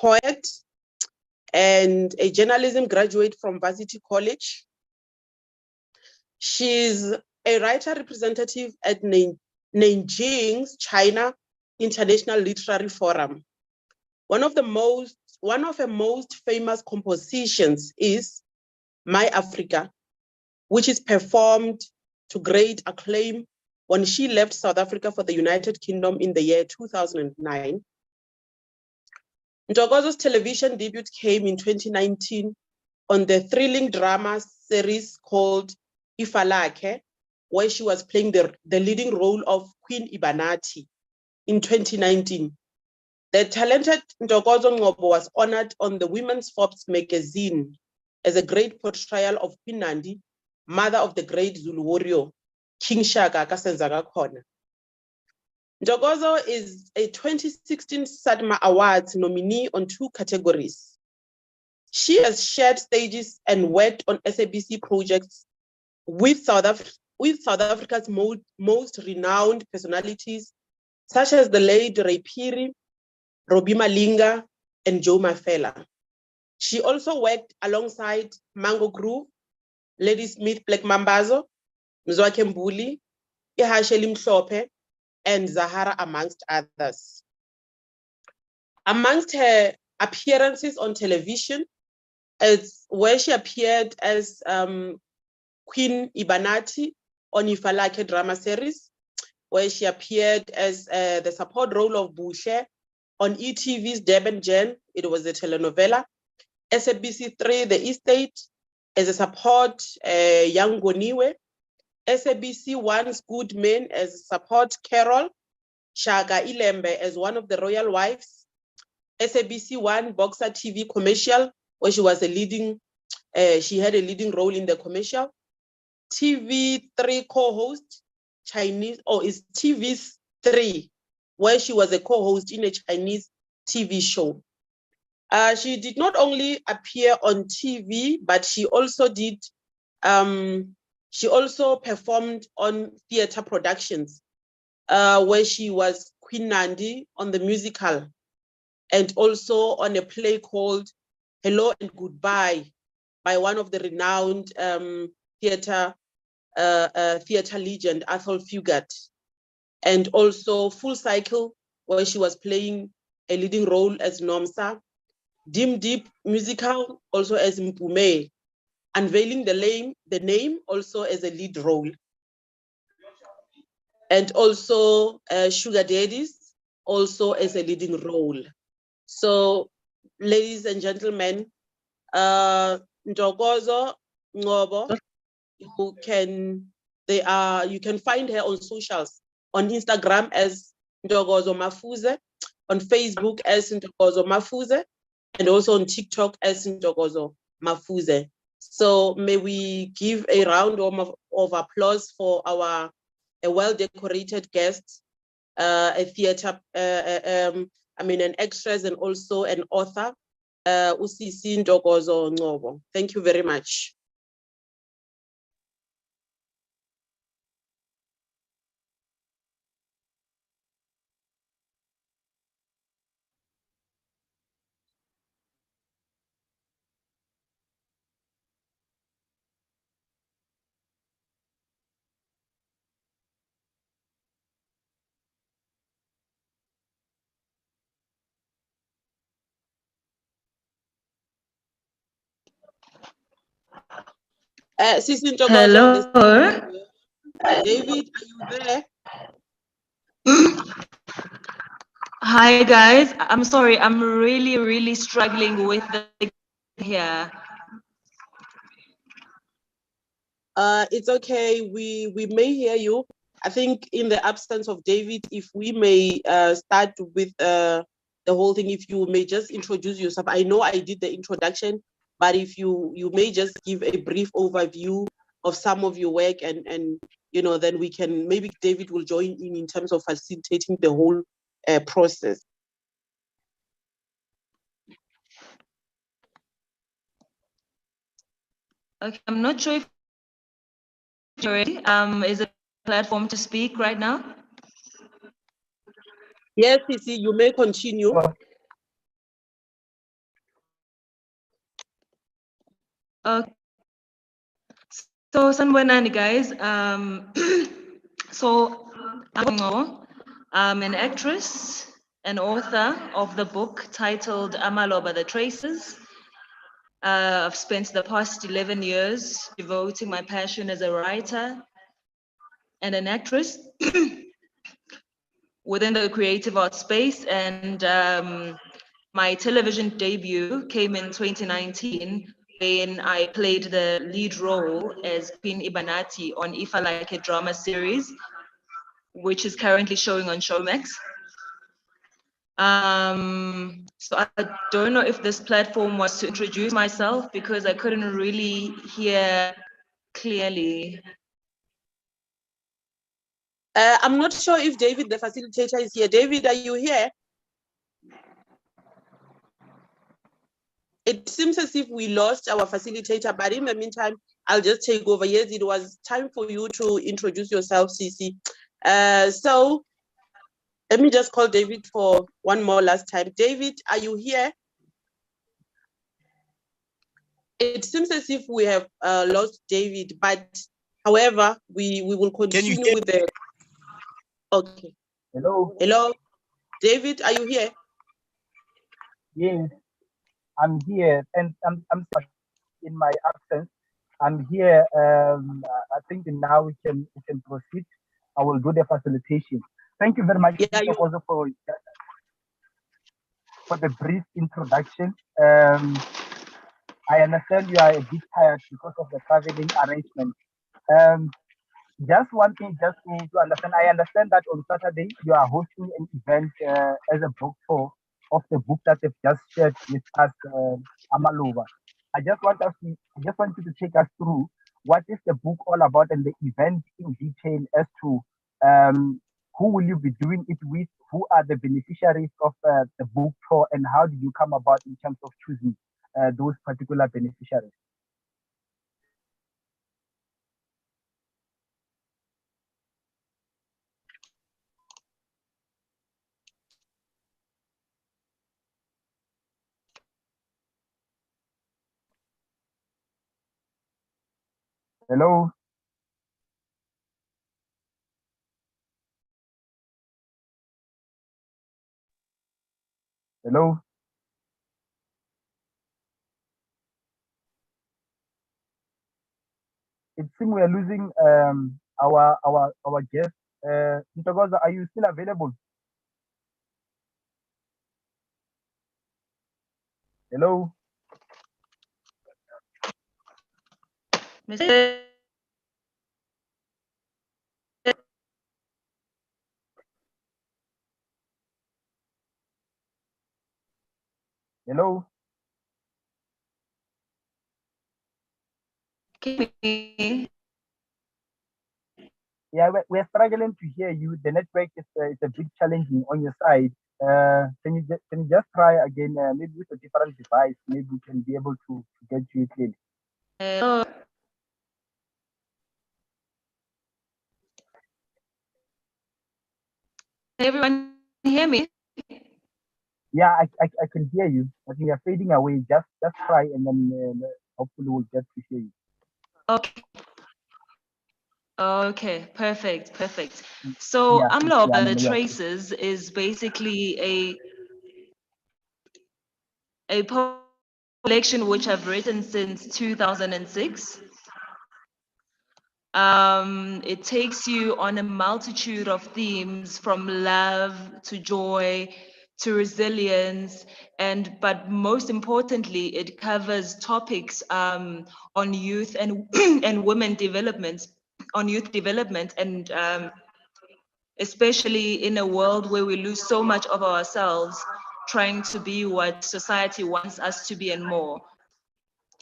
poet and a journalism graduate from Varsity College. She's a writer representative at Nanjing's China International Literary Forum. One of her most famous compositions is My Africa, which is performed to great acclaim when she left South Africa for the United Kingdom in the year 2009. Ntokozo's television debut came in 2019 on the thrilling drama series called Ifalake, where she was playing the leading role of Queen Ibanati in 2019. The talented Ntokozo Ngobo was honored on the Women's Forbes magazine as a great portrayal of Queen Nandi, mother of the great Zulu warrior, King Shaka Kasenzakakhona. Ntokozo is a 2016 SADMA Awards nominee on 2 categories. She has shared stages and worked on SABC projects with South Africa's most renowned personalities, such as the late Ray Phiri, Robbie Malinga, and Joe Mafela. She also worked alongside Mango Groove, Ladysmith Black Mambazo, Mzwakhe Mbuli, Ihasheli Mhlophe, and Zahara, amongst others. Amongst her appearances on television, where she appeared as Queen Ibanati on Ifalake drama series, where she appeared as the support role of Buhle on ETV's Durban Gen, it was a telenovela, SABC 3, The Estate, as a support Young Goniwe, SABC 1's Good Men as a support Carol, Shaka Ilembe as one of the royal wives, SABC 1 Boxer TV commercial, where she was she had a leading role in the commercial, TV3 co-host, is TV's 3, where she was a co-host in a Chinese TV show. She did not only appear on TV, but she also performed on theater productions, where she was Queen Nandi on the musical, and also on a play called Hello and Goodbye by one of the renowned theater legend, Athol Fugard, and also Full Cycle, where she was playing a leading role as Nomsa, Dim Deep musical, also as Mpume, unveiling the name also as a lead role. And also Sugar Daddies, also as a leading role. So, ladies and gentlemen, Ntokozo Ngobo, you can find her on socials, on Instagram as Ntokozo Mafuze, on Facebook as Ntokozo Mafuze, and also on TikTok as Ntokozo Mafuze. So may we give a round of applause for a well-decorated guest, a theater, an actress and also an author, Usisi Ntokozo Ngobo. Thank you very much. Sisi Ntokozo. Hello. David, are you there? Hi guys, I'm sorry, I'm really struggling with the here. It's okay, we may hear you. I think in the absence of David, if we may start with the whole thing, if you may just introduce yourself. I know I did the introduction, but if you may just give a brief overview of some of your work, and then we can, maybe David will join in terms of facilitating the whole process. Okay, I'm not sure if already is a platform to speak right now. Yes, Sisi, you may continue. So sanibonani guys. So I'm an actress and author of the book titled Amaloba the Traces. I've spent the past 11 years devoting my passion as a writer and an actress within the creative art space, and my television debut came in 2019 when I played the lead role as Queen Ibanati on Ifa Like a drama series, which is currently showing on Showmax. So I don't know if this platform was to introduce myself because I couldn't really hear clearly. I'm not sure if David, the facilitator, is here. David, are you here? It seems as if we lost our facilitator, but in the meantime, I'll just take over. Yes, it was time for you to introduce yourself, Cici. So let me just call David for one more last time. David, are you here? It seems as if we have lost David, but however, we will continue with the. Okay. Hello. Hello, David, are you here? Yes, I'm here, and I'm sorry in my absence. I'm here. I think now we can proceed. I will do the facilitation. Thank you very much, also for the brief introduction. I understand you are a bit tired because of the traveling arrangement. Just one thing, just to understand, I understand that on Saturday you are hosting an event as a book tour of the book that they've just shared with us, Amaloba. I just want you to take us through what is the book all about and the event in detail as to who will you be doing it with, who are the beneficiaries of the book tour, and how did you come about in terms of choosing those particular beneficiaries. Hello. Hello. It seems we are losing our guest. Ntokoza, are you still available? Hello. Mr. Hello. Yeah, we're struggling to hear you. The network is a bit challenging on your side. Can you just try again? Maybe with a different device. Maybe we can be able to get you clearly. Hello. Everyone hear me? Yeah, I can hear you, but you are fading away. Just try, and then hopefully we'll get to hear you. Okay. Okay, perfect. So Yeah, Amloba the yeah. Traces is basically a collection which I've written since 2006. It takes you on a multitude of themes from love to joy to resilience, but most importantly, it covers topics on youth and and women development, on youth development, and especially in a world where we lose so much of ourselves trying to be what society wants us to be and more.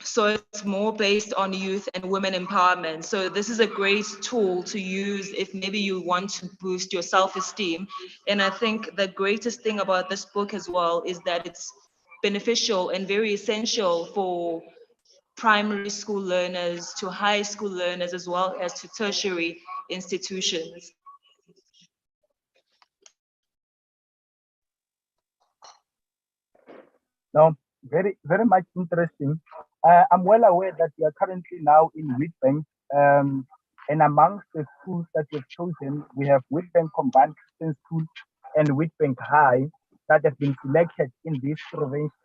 So it's more based on youth and women empowerment. So this is a great tool to use if maybe you want to boost your self-esteem. And I think the greatest thing about this book as well is that it's beneficial and very essential for primary school learners to high school learners as well as to tertiary institutions. No, very much interesting. I'm well aware that you are currently now in Witbank, and amongst the schools that you've chosen, we have Witbank Combined Christian School and Witbank High that have been selected in this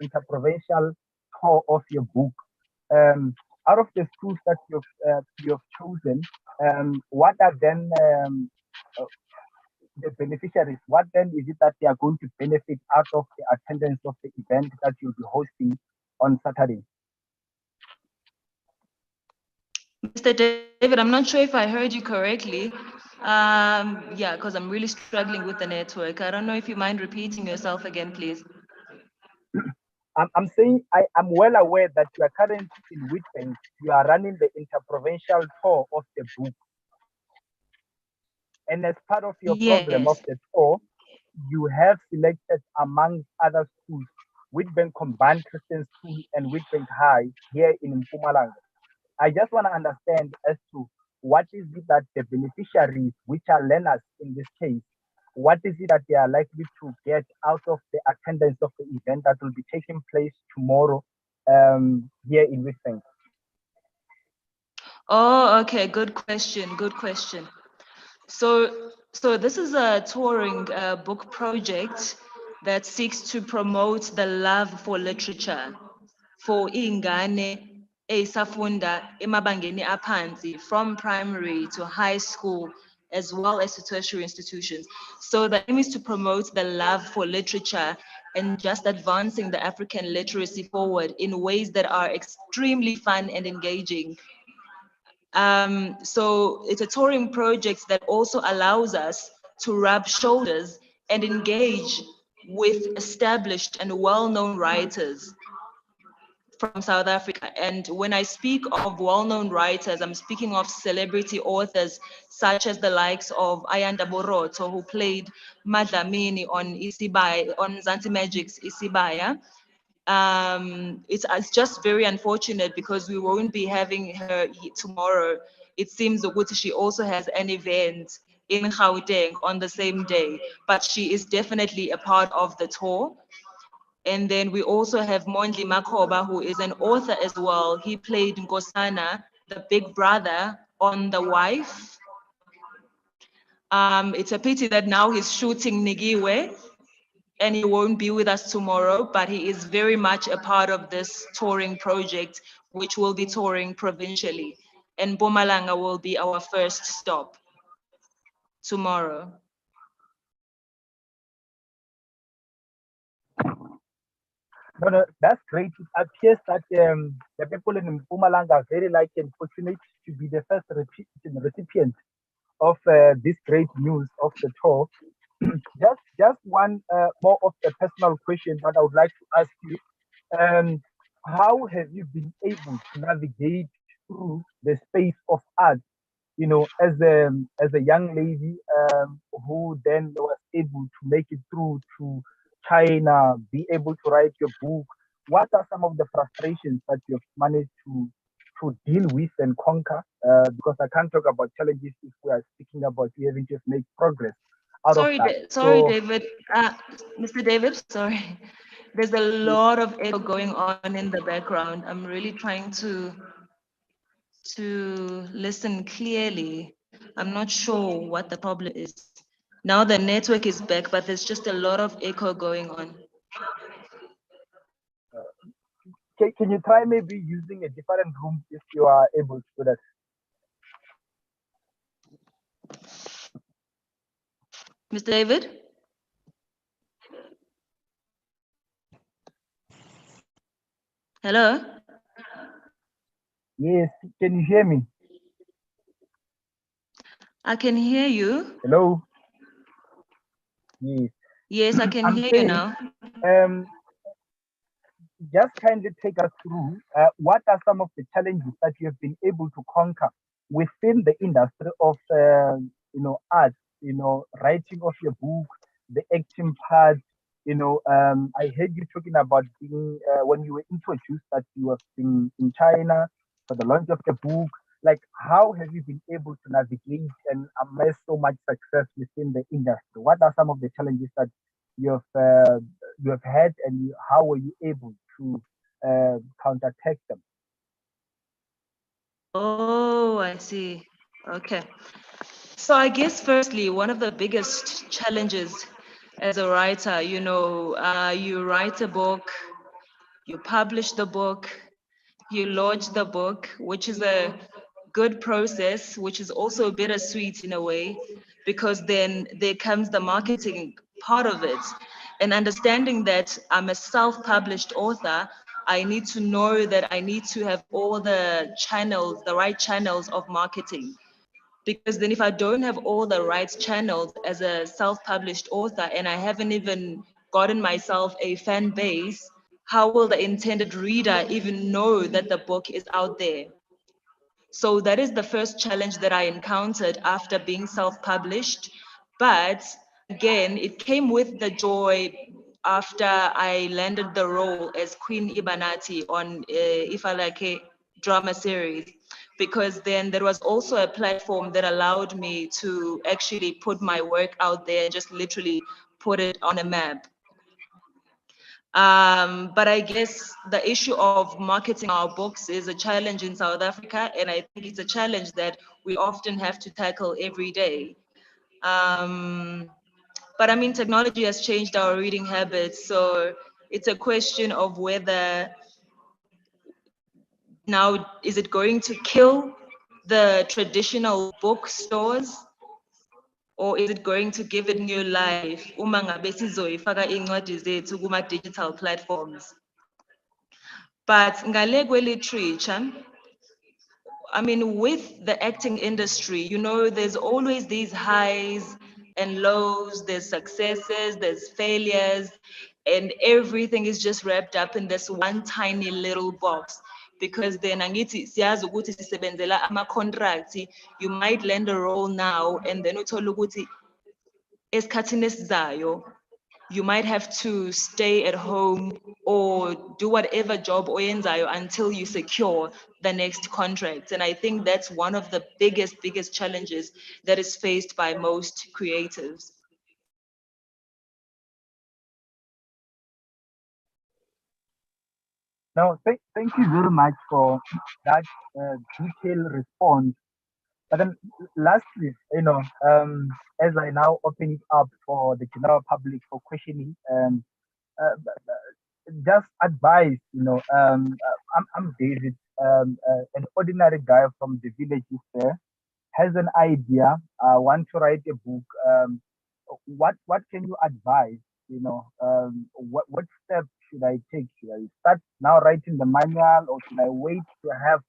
interprovincial tour of your book. Out of the schools that you've chosen, what are then the beneficiaries? What then is it that they are going to benefit out of the attendance of the event that you'll be hosting on Saturday? Mr. David, I'm not sure if I heard you correctly. Yeah, because I'm really struggling with the network. I don't know if you mind repeating yourself again, please. I'm saying I'm well aware that you are currently in Witbank. You are running the interprovincial tour of the book. And as part of your program of Yes. the tour, you have selected among other schools, Witbank Combined Christian School and Witbank High here in Mpumalanga. I just want to understand as to what is it that the beneficiaries, which are learners in this case, what is it that they are likely to get out of the attendance of the event that will be taking place tomorrow here in Witbank? Oh, okay. Good question. Good question. So this is a touring book project that seeks to promote the love for literature for ingane eyisafunda emabangeni aphansi from primary to high school as well as to tertiary institutions. So the aim is to promote the love for literature and just advancing the African literacy forward in ways that are extremely fun and engaging. So it's a touring project that also allows us to rub shoulders and engage with established and well-known writers from South Africa. And when I speak of well-known writers, I'm speaking of celebrity authors such as the likes of Ayanda Boroto, who played Madlamini on Isibaya, on Zanti Magic's Isibaya. It's just very unfortunate because we won't be having her tomorrow. It seems that she also has an event in Gauteng on the same day, but she is definitely a part of the tour. And then we also have Mondli Makoba, who is an author as well. He played Nkosana, the big brother, on The Wife. It's a pity that now he's shooting Nigiwe and he won't be with us tomorrow, but he is very much a part of this touring project, which will be touring provincially. And Mpumalanga will be our first stop tomorrow. No, that's great. It appears that the people in Mpumalanga are very lucky and fortunate to be the first recipient of this great news of the tour. just one more of a personal question that I would like to ask you. How have you been able to navigate through the space of art? You know, as a young lady who then was able to make it through to China, be able to write your book. What are some of the frustrations that you've managed to deal with and conquer? Because I can't talk about challenges if we are speaking about you having just make progress out of that. Sorry, David. Mr. David, sorry. There's a lot of echo going on in the background. I'm really trying to listen clearly. I'm not sure what the problem is. Now the network is back, but there's just a lot of echo going on. Can you try maybe using a different room if you are able to do that? Mr. David? Hello? Yes, can you hear me? I can hear you. Hello? Yes. Yes, I can I'm hear saying, you now. Just kindly take us through what are some of the challenges that you have been able to conquer within the industry of art, writing of your book, the acting part. I heard you talking about being when you were introduced that you have been in China for the launch of the book. Like, how have you been able to navigate and amass so much success within the industry? What are some of the challenges that you have had, and how were you able to counterattack them? Oh, I see. Okay. So I guess firstly, one of the biggest challenges as a writer, you write a book, you publish the book, you launch the book, which is a good process, which is also bittersweet in a way, because then there comes the marketing part of it. And understanding that I'm a self-published author, I need to know that I need to have all the channels, the right channels of marketing. Because then if I don't have all the right channels as a self-published author and I haven't even gotten myself a fan base, how will the intended reader even know that the book is out there? So that is the first challenge that I encountered after being self-published. But again, it came with the joy after I landed the role as Queen Ibanati on Ifalake drama series, because then there was also a platform that allowed me to actually put my work out there and just literally put it on a map. But I guess the issue of marketing our books is a challenge in South Africa, and I think it's a challenge that we often have to tackle every day. But I mean, technology has changed our reading habits, so it's a question of whether now, is it going to kill the traditional bookstores, or is it going to give it new life? Uma ngabe sizoyifaka iy'ncwadi zethu kuma-digital platforms. But ngale literature, I mean, with the acting industry, there's always these highs and lows, there's successes, there's failures, and everything is just wrapped up in this one tiny little box. Because then angithi siyazi ukuthi sisebenzela ama-contract, you might land a role now and then uthole ukuthi esikhathini esizayo you might have to stay at home or do whatever job oyenzayo until you secure the next contract. And I think that's one of the biggest challenges that is faced by most creatives. No, thank you very much for that detailed response. But then lastly, as I now open it up for the general public for questioning, just advice, I'm David, an ordinary guy from the villages there, has an idea, want to write a book. What can you advise? What steps should I take? Should I start now writing the manual, or should I wait to have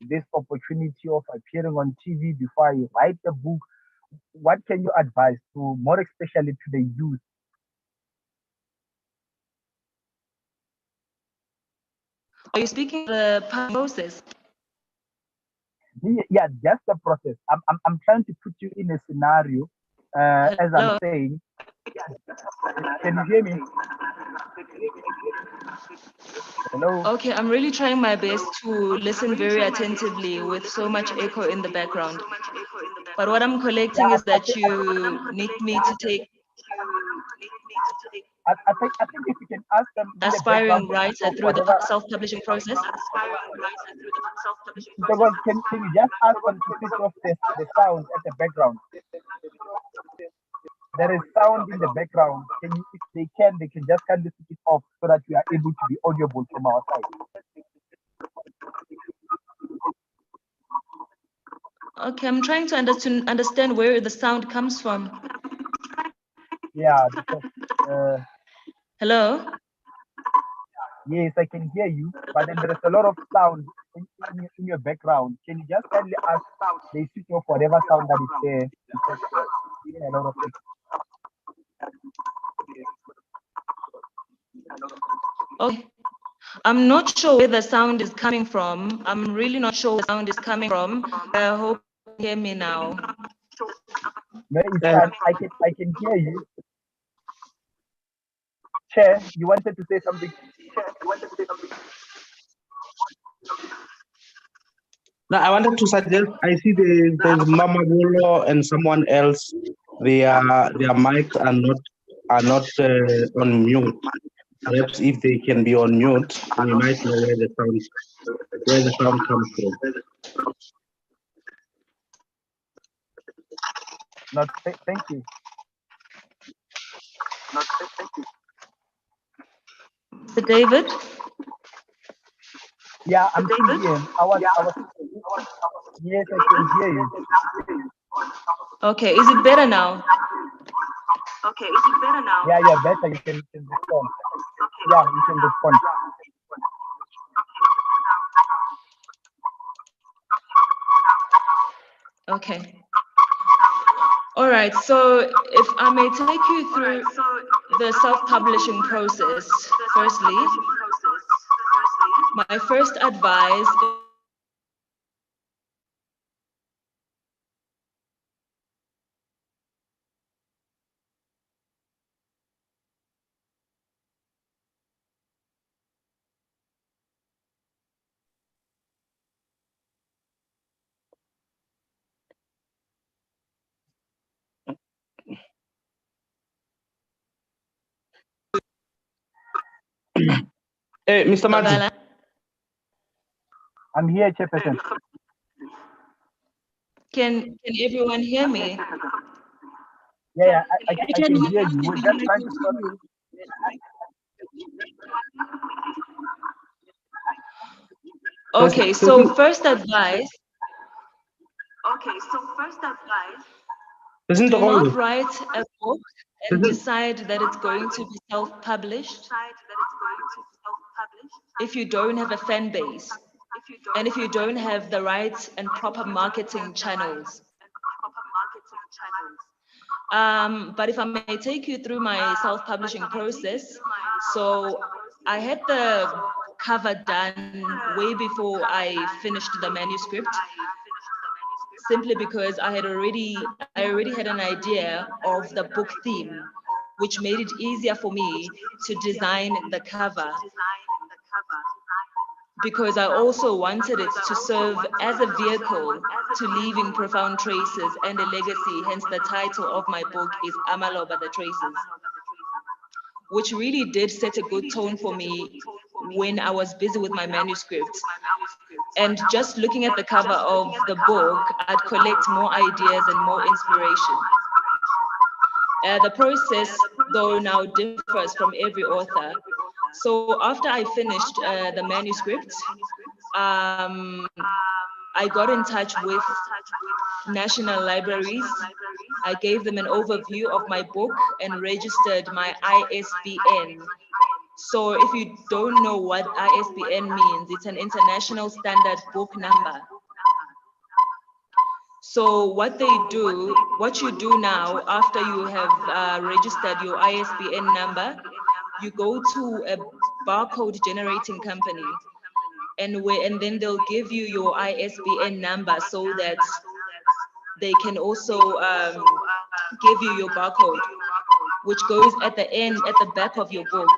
this opportunity of appearing on TV before I write a book? What can you advise to, more especially to the youth? Are you speaking the process? Yeah, just the process. I'm trying to put you in a scenario, as I'm saying. Can you hear me? Hello? Okay, I'm really trying my best to listen very attentively with so much echo in the background. But what I'm collecting is that you need me to take I think if you can ask them aspiring writer through the self-publishing process. Because can you just ask them to switch off the sound at the background? There is sound in the background. If they can just kindly switch it off so that we are able to be audible from our side. Okay, I'm trying to understand where the sound comes from. Yeah, because, hello? Yes, I can hear you, but then there is a lot of sound in your background. Can you just kindly ask they switch off whatever sound that is there? Because a lot of it. Okay. I'm not sure where the sound is coming from. I'm really not sure where the sound is coming from. I hope you can hear me now. No, it's fine. I can hear you. Chair, you wanted to say something? No, I wanted to suggest. I see there's Mama Bolo and someone else. Their mics are not on mute. Perhaps if they can be on mute, we might know where the sound where the sound comes from. No, thank you. Mr. David? Yeah, I'm still here. Yes, I can hear you. Okay, is it better now? Yeah, you're better. You can respond. Yeah, you can respond. Okay. All right, so if I may take you through the self-publishing process, firstly, my first advice Hey, Mr. Martin. I'm here, Chairperson. Can everyone hear me? Yeah, I can hear you. We're just trying to sort. Okay, so first advice, Listen do to all not of write a book and decide that it's going to be self-published if you don't have a fan base and if you don't have the right and proper marketing channels. But if I may take you through my self-publishing process, so I had the cover done way before I finished the manuscript, simply because I already had an idea of the book theme, which made it easier for me to design the cover, because I also wanted it to serve as a vehicle to leaving profound traces and a legacy. Hence the title of my book is Amaloba the Traces, which really did set a good tone for me when I was busy with my manuscript. And just looking at the cover of the book, I'd collect more ideas and more inspiration. The process, though, now differs from every author. So after I finished the manuscript, I got in touch with national libraries. I gave them an overview of my book and registered my ISBN. So if you don't know what ISBN means, it's an International Standard Book Number. So what you do now after you have registered your ISBN number, you go to a barcode generating company, and then they'll give you your ISBN number so that they can also give you your barcode, which goes at the back of your book.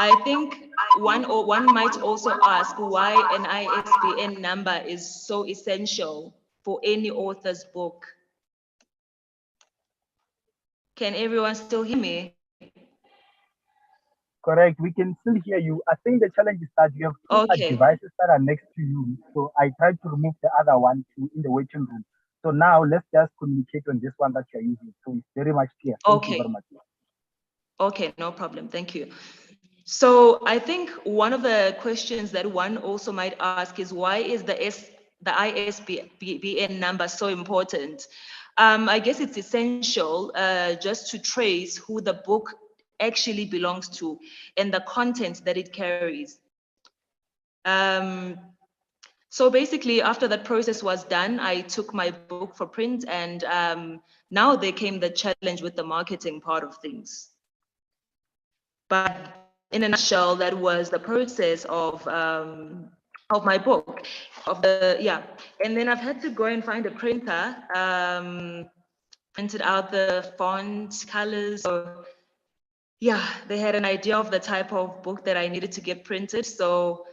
I think one might also ask why an ISBN number is so essential for any author's book. Can everyone still hear me? Correct. We can still hear you. I think the challenge is that you have two devices that are next to you. So I tried to remove the other one in the waiting room. So now let's just communicate on this one that you're using. So it's very much clear. Thank you very much. Okay, no problem. Thank you. So I think one of the questions that one also might ask is, why is the ISBN number so important? I guess it's essential just to trace who the book actually belongs to and the content that it carries. So basically, after that process was done, I took my book for print, and now there came the challenge with the marketing part of things. But in a nutshell, that was the process of my book, And then I've had to go and find a printer, printed out the font, colors. So yeah, they had an idea of the type of book that I needed to get printed. So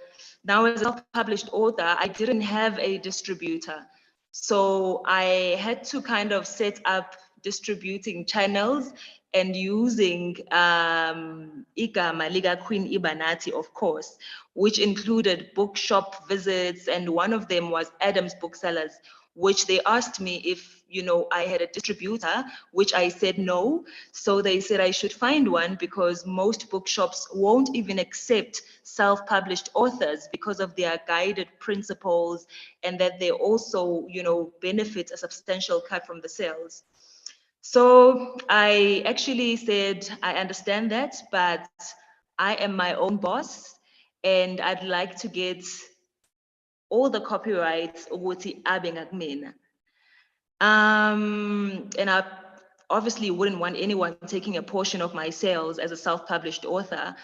now as a self-published author, I didn't have a distributor. So I had to kind of set up distributing channels and using igama lika Queen Ibanati, of course, which included bookshop visits, and one of them was Adams Booksellers, which they asked me if, you know, I had a distributor, which I said no. So they said I should find one because most bookshops won't even accept self-published authors because of their guided principles, and that they also, you know, benefit a substantial cut from the sales. So I actually said, I understand that, but I am my own boss, and I'd like to get all the copyrights ukuthi abe ngakumina. And I obviously wouldn't want anyone taking a portion of my sales as a self-published author.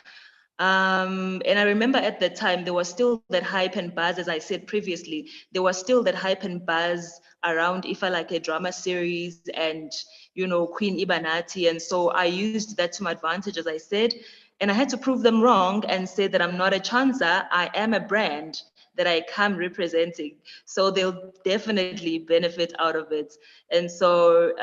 And I remember at the time, there was still that hype and buzz, as I said previously, there was still that hype and buzz around Ifalake drama series and, you know, Queen Ibanati. And so I used that to my advantage, as I said, and I had to prove them wrong and say that I'm not a chanza, I am a brand that I come representing. So they'll definitely benefit out of it. And so,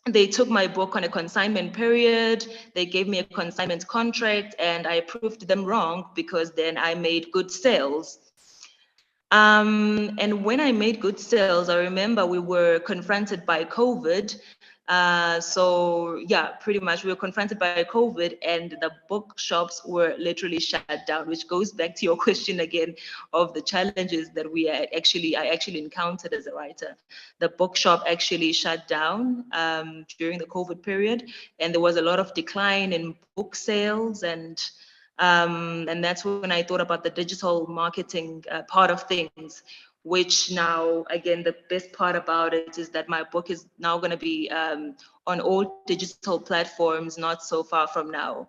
they took my book on a consignment period. They gave me a consignment contract, and I proved them wrong because then I made good sales. And when I made good sales, I remember we were confronted by COVID. So yeah, pretty much we were confronted by COVID, and the bookshops were literally shut down, which goes back to your question again of the challenges that I actually encountered as a writer. The bookshop actually shut down during the COVID period, and there was a lot of decline in book sales, and that's when I thought about the digital marketing part of things, which now, again, the best part about it is that my book is now going to be on all digital platforms, not so far from now.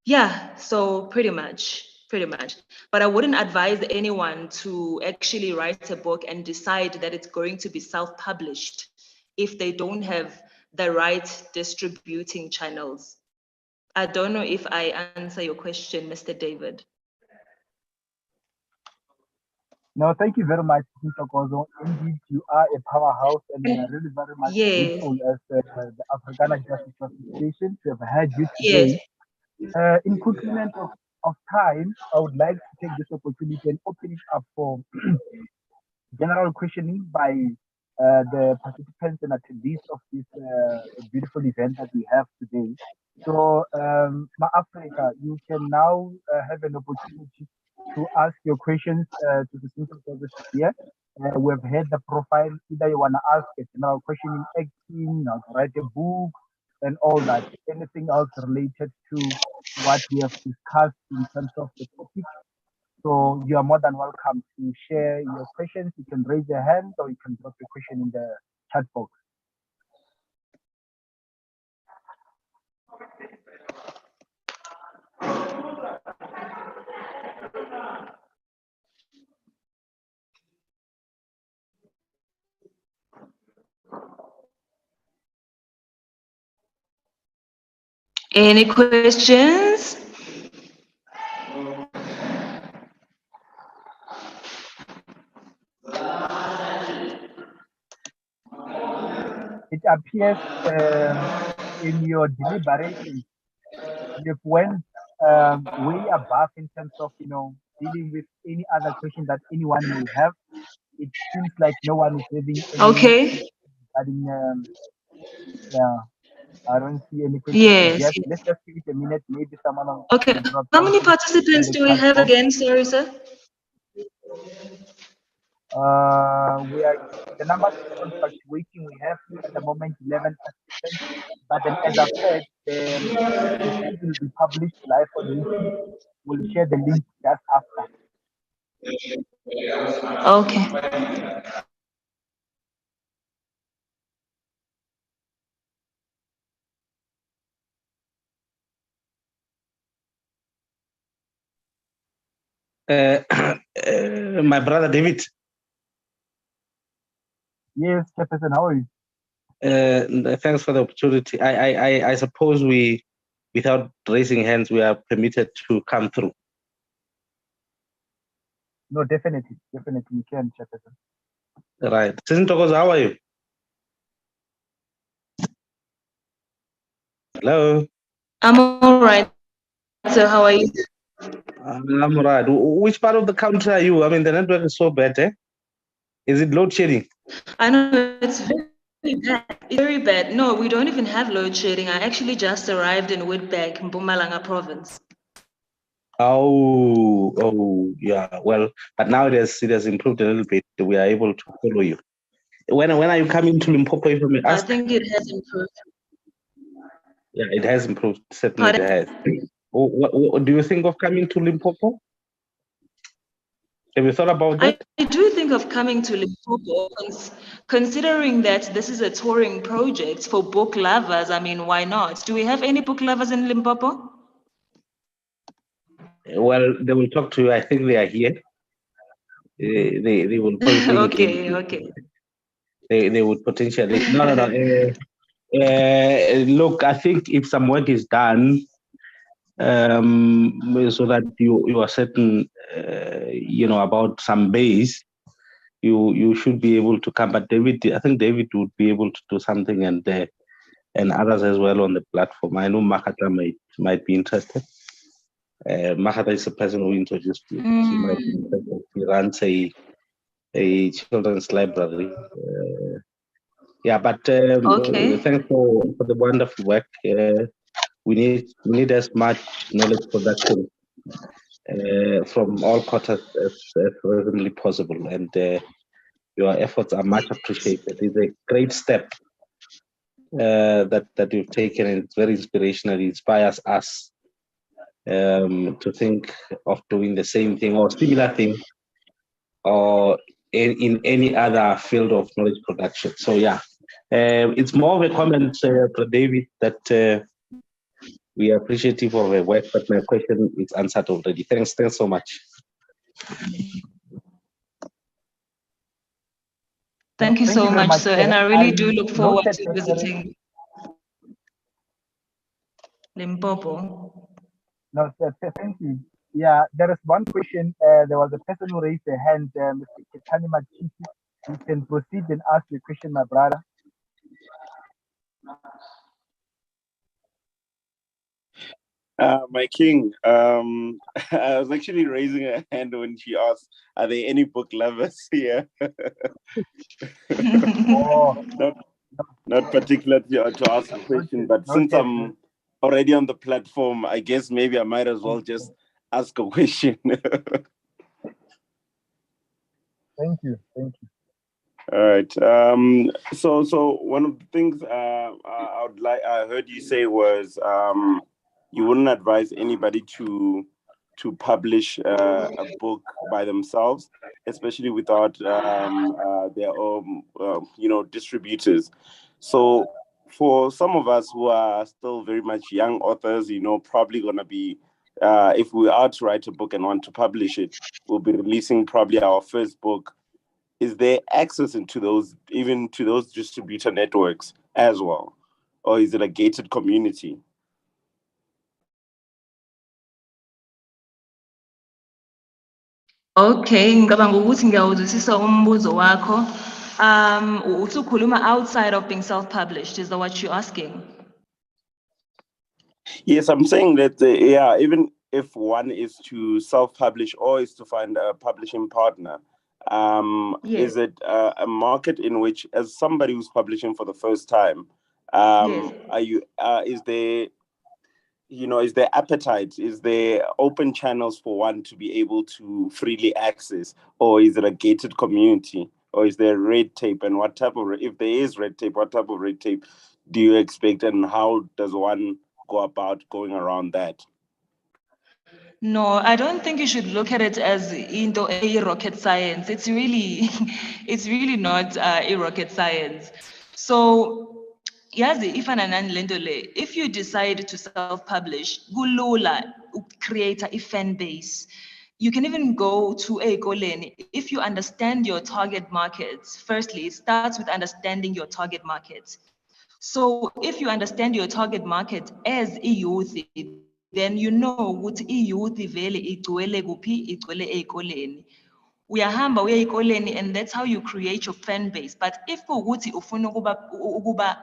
Yeah, so pretty much. But I wouldn't advise anyone to actually write a book and decide that it's going to be self-published if they don't have the right distributing channels. I don't know if I answer your question, Mr. David. No, thank you very much, Mr. Kozo. Indeed, you are a powerhouse, and we are really very much Yes. grateful as the Africana Justice Association to have had you Yes. today. In conclusion of time, I would like to take this opportunity and open it up for general questioning by the participants and attendees of this beautiful event that we have today. So, Ma-Africa, you can now have an opportunity to ask your questions to the Simple Service here. We've had the profile, either you want to ask a general question in acting, or write a book, and all that. Anything else related to what we have discussed in terms of the topic. So you are more than welcome to share your questions. You can raise your hand or you can drop your question in the chat box. Any questions? It appears in your deliberations, you've went way above in terms of, you know, dealing with any other question that anyone may have. It seems like no one is having any Okay. yeah, I don't see any questions. Yes. Let's just give it a minute. Maybe someone will Okay. drop How many something participants in the do we chat have box. again? Sorry, sir. We are, the numbers keep on fluctuating. We have at the moment 11 participants, but then as I've said, the feed will be published live on YouTube. We'll share the link just after. Okay. My brother David. Yes, Jefferson, how are you? Thanks for the opportunity. I suppose we, without raising hands, we are permitted to come through. No, definitely, you can, Jefferson. Right. Sintokozo, how are you? Hello. I'm all right. So how are you? I'm right. Which part of the country are you? I mean, the network is so bad, eh? Is it load shedding? I know it's very bad. It's very bad. No, we don't even have load shedding. I actually just arrived in Witbank, Mpumalanga province. Oh, yeah. Well, but now it has improved a little bit. We are able to follow you. When are you coming to Limpopo, if I may I ask? think it has improved. Yeah, it has improved. Certainly Pardon? it has. What do you think of coming to Limpopo? Have you thought about that? I do think of coming to Limpopo, considering that this is a touring project for book lovers. I mean, why not? Do we have any book lovers in Limpopo? Well, they will talk to you. I think they are here. They will probably Okay. they would potentially no. Look, I think if some work is done, so that you are certain, about some base, you should be able to come. But I think David would be able to do something, and others as well on the platform. I know Makata might be interested. Makata is the person who introduced you. He might be interested. He runs a children's library. But Okay. thanks for the wonderful work. We need as much knowledge production from all quarters as reasonably possible, and your efforts are much appreciated. It's a great step that you've taken, and it's very inspirational. It inspires us to think of doing the same thing or similar thing, or in any other field of knowledge production. So yeah, it's more of a comment, David, that we are appreciative of the work, but my question is answered already. Thanks so much. Thank you so very much, sir. And I really do look forward noted to that visiting Limpopo. No, thank you. Yeah, there is one question. There was a person who raised their hand, Mr. Ketani Machisi. You can proceed and ask the question, my brother. My king, I was actually raising a hand when she asked, are there any book lovers here? Not particular to ask a question, but since I'm already on the platform, I guess maybe I might as well just ask a question. Thank you. All right. So one of the things I heard you say was you wouldn't advise anybody to publish a book by themselves, especially without their own distributors. So for some of us who are still very much young authors, probably gonna be if we are to write a book and want to publish it, we'll be releasing probably our first book. Is there access into those distributor networks as well, or is it a gated community? Okay, ngicabanga ukuthi ngiyawuzwisisa umbuzo wakho. Uthi ukhuluma outside of being self-published, is that what you're asking? Yes, I'm saying that, even if one is to self-publish or is to find a publishing partner, Yes. is it a market in which, as somebody who's publishing for the first time, Yes. is there appetite? Is there open channels for one to be able to freely access, or is it a gated community, or is there red tape? And if there is red tape, what type of red tape do you expect, and how does one go about going around that? No, I don't think you should look at it as into a rocket science. It's really, it's really not a rocket science. So, yazi ifana nani lento le, if you decide to self-publish, kulula create a fan base. You can even go to Ekoleni if you understand your target markets. Firstly, it starts with understanding your target markets. So if you understand your target market as a youth, then you know ukuthi i-youth vele igcwele kuphi, igcwele ey'koleni. Uyahamba uye ey'koleni, and that's how you create your fan base. But if ukuthi ufuna ukuba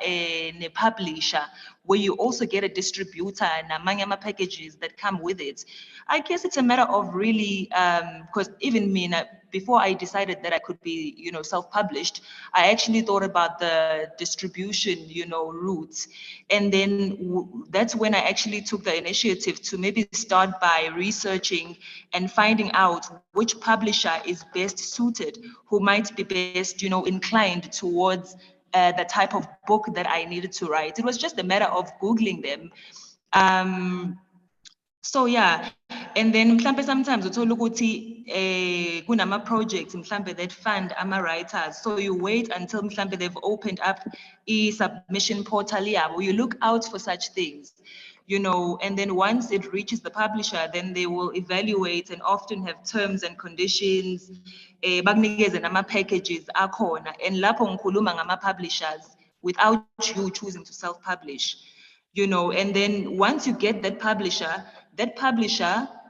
ne-publisher, where you also get a distributor and amanye packages that come with it. I guess it's a matter of really, because even me, before I decided that I could be, you know, self-published, I actually thought about the distribution, you know, routes. And then that's when I actually took the initiative to maybe start by researching and finding out which publisher is best suited, who might be best, you know, inclined towards the type of book that I needed to write. It was just a matter of Googling them. So yeah, and then mhlambe sometimes uthola ukuthi kunama projects mhlambe that fund ama-writers. So you wait until mhlambe they've opened up e-submission portal yabo. You look out for such things, you know, and then once it reaches the publisher, then they will evaluate and often have terms and conditions, bakunikeze nama-packages akhona. And lapho ngikhuluma ngama-publishers without you choosing to self-publish. You know, and then once you get that publisher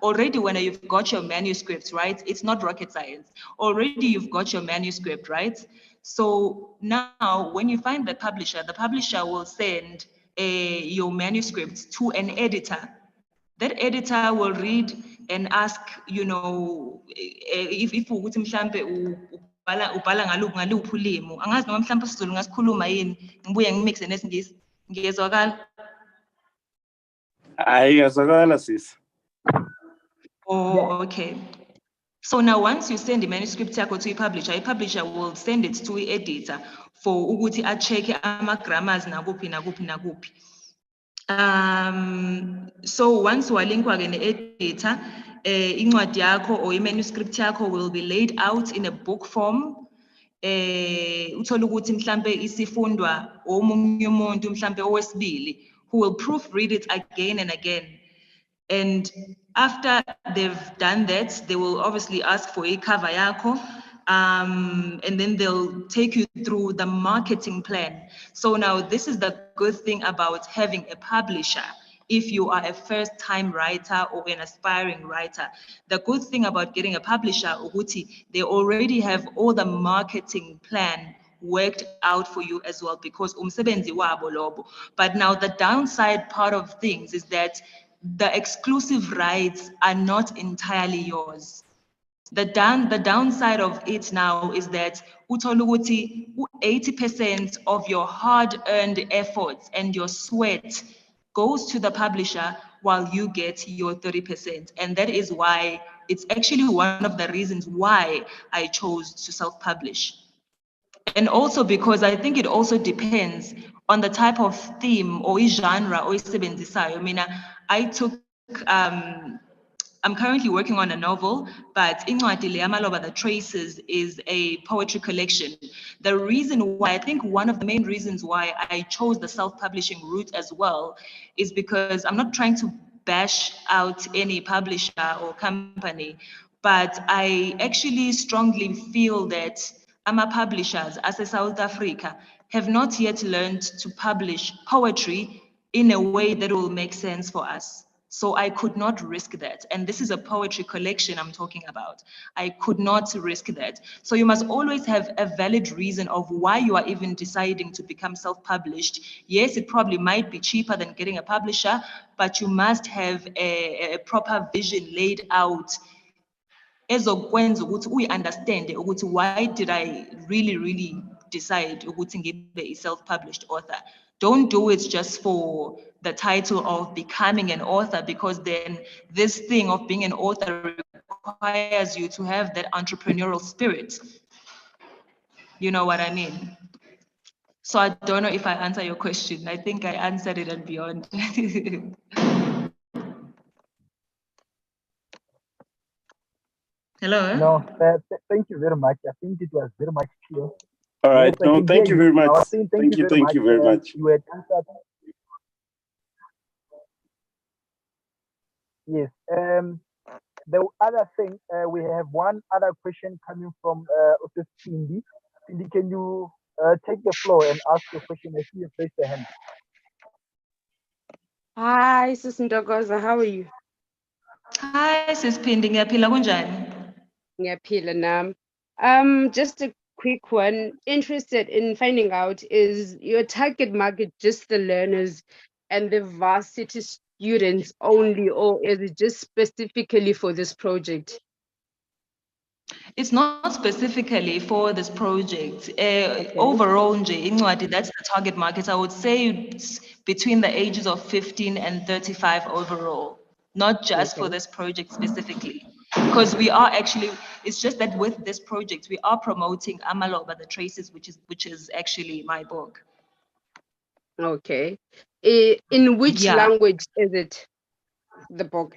already, when you've got your manuscript, right? It's not rocket science. Already you've got your manuscript, right? So now when you find the publisher will send your manuscript to an editor. That editor will read and ask, you know, if ukuthi mhlambe ubhala ngaluphi ulimi. Angazi noma mhlambe isiZulu ngasikhuluma yini, ngibuye ngimixe nesingisi. Ngiyezwakala? Ayazwakala sis. Oh, okay. So now once you send the manuscript to a publisher will send it to an editor for ukuthi a-check ama-grammars nakuphi. So once walinkwa-ke ne-editor, incwadi yakho or i-manuscript yakho will be laid out in a book form. Uthola ukuthi mhlambe isifundwa omunye umuntu mhlambe owesibili, who will proofread it again and again. And after they've done that, they will obviously ask for a cover yako, and then they'll take you through the marketing plan. So now this is the good thing about having a publisher. If you are a first-time writer or an aspiring writer, the good thing about getting a publisher, Uguti, they already have all the marketing plan worked out for you as well, because umsebenzi wabo lobo. But now the downside part of things is that the exclusive rights are not entirely yours. The downside of it now is that 80% of your hard-earned efforts and your sweat goes to the publisher while you get your 30%. And that is why it's actually one of the reasons why I chose to self-publish. And also because I think it also depends on the type of theme or genre or isibenzisayo. I mean, I took, I'm currently working on a novel, but Incwadi le Amaloba, The Traces, is a poetry collection. The reason why, I think one of the main reasons why I chose the self-publishing route as well is because I'm not trying to bash out any publisher or company, but I actually strongly feel that publishers as a South Africa have not yet learned to publish poetry in a way that will make sense for us. So I could not risk that. And this is a poetry collection I'm talking about. I could not risk that. So you must always have a valid reason of why you are even deciding to become self-published. Yes, it probably might be cheaper than getting a publisher, but you must have a proper vision laid out ezokwenza ukuthi uyi-understande ukuthi why did I really decide ukuthi ngibe a self-published author. Don't do it just for the title of becoming an author, because then this thing of being an author requires you to have that entrepreneurial spirit. You know what I mean? So I don't know if I answer your question. I think I answered it and beyond. Hello? No, thank you very much. I think it was very much clear. All right. Yes, No, thank you very much. Thank you very much. You had answered. Yes. The other thing, we have one other question coming from Otis Pindi. Pindi, can you take the floor and ask your question? I see you raise the hand. Hi, Sis Ndogoza, how are you? Hi, Sis Pindi, ngiyaphila kunjani? Ngiyaphila nami. Just a quick one. Interested in finding out, is your target market just the learners and the varsity students only, or is it just specifically for this project? It's not specifically for this project. Okay. Overall, nje, incwadi, that's the target market. I would say it's between the ages of 15 and 35 overall, not just for Okay. this project specifically. Because we are actually, it's just that with this project, we are promoting Amaloba, the Traces, which is actually my book. Okay. In which Yeah. language is it, the book?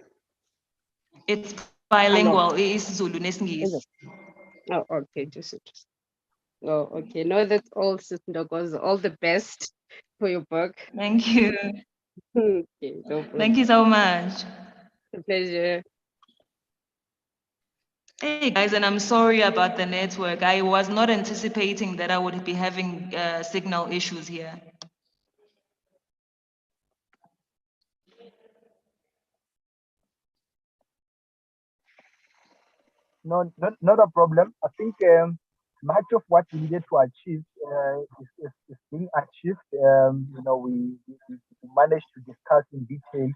It's bilingual. Amaloba. It is Zulu Is Nesingisi. it? Oh, okay. Just interesting. Oh, okay. No, that's all, Sis Ndogozo. All the best for your book. Thank you. Okay, no problem. Thank you so much. It's a pleasure. Hey guys, and I'm sorry about the network. I was not anticipating that I would be having signal issues here. No, not a problem. I think much of what we needed to achieve is being achieved. We managed to discuss in detail